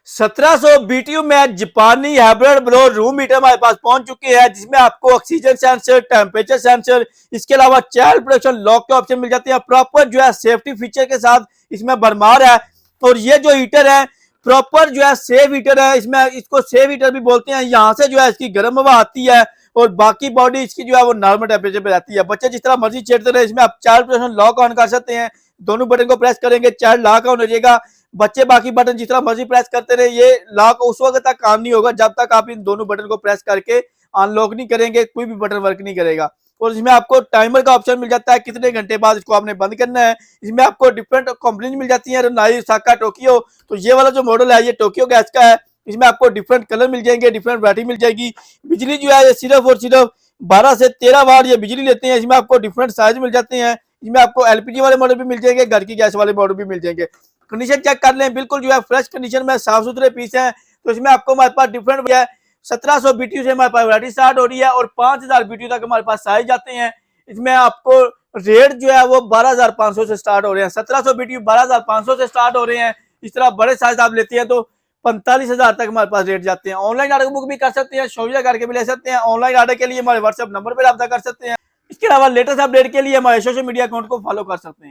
1700 BTU में जापानी hybrid blow room heater हमारे पास पहुंच चुके हैं, जिसमें आपको ऑक्सीजन सेंसर, टेम्परेचर सेंसर, इसके अलावा चाइल्ड प्रोटेक्शन लॉक के ऑप्शन मिल जाते हैं। प्रॉपर जो है सेफ्टी फीचर के साथ इसमें भरमार है। और ये जो हीटर है प्रॉपर जो है सेफ हीटर है, इसमें इसको सेफ हीटर भी बोलते हैं। यहाँ से जो है इसकी गर्म हवा आती है और बाकी बॉडी इसकी जो है वो नॉर्मल टेम्परेचर पे रहती है। बच्चे जिस तरह मर्जी छेड़ते रहे। इसमें आप चाइल्ड प्रोटेक्शन लॉक ऑन कर सकते हैं, दोनों बटन को प्रेस करेंगे चाइल्ड लॉक ऑन हो जाएगा। बच्चे बाकी बटन जिस तरह मर्जी प्रेस करते रहे, ये लॉक उस वक्त तक काम नहीं होगा जब तक आप इन दोनों बटन को प्रेस करके अनलॉक नहीं करेंगे, कोई भी बटन वर्क नहीं करेगा। और इसमें आपको टाइमर का ऑप्शन मिल जाता है, कितने घंटे बाद इसको आपने बंद करना है। इसमें आपको डिफरेंट कंपनी मिल जाती है, नाई, साका, टोक्यो। तो ये वाला जो मॉडल है ये टोक्यो गैस का है। इसमें आपको डिफरेंट कलर मिल जाएंगे, डिफरेंट वैरायटी मिल जाएगी। बिजली जो है ये सिर्फ और सिर्फ 12 से 13 वाट ये बिजली लेते हैं। इसमें आपको डिफरेंट साइज मिल जाते हैं। इसमें आपको एलपीजी वाले मॉडल भी मिल जाएंगे, घर की गैस वाले मॉडल भी मिल जाएंगे। कंडीशन चेक कर लें, बिल्कुल जो है फ्रेश कंडीशन में साफ सुथरे पीस हैं। तो इसमें आपको हमारे पास डिफरेंट है 1700 BTU से हमारे पास वैरायटी स्टार्ट हो रही है और 5000 BTU तक हमारे पास साइज जाते हैं। इसमें आपको रेट जो है वो 12500 से स्टार्ट हो रहे हैं। 1700 BTU 12500 से स्टार्ट हो रहे हैं। इस तरह बड़े साइज आप लेते हैं तो 45,000 तक हमारे पास रेट जाते हैं। ऑनलाइन ऑर्डर बुक भी कर सकते हैं, शौर्य करके भी ले सकते हैं। ऑनलाइन ऑर्डर के लिए हमारे व्हाट्सएप नंबर पर रब्ता कर सकते हैं। इसके अलावा लेटेस्ट अपडेट के लिए हमारे सोशल मीडिया अकाउंट को फॉलो कर सकते हैं।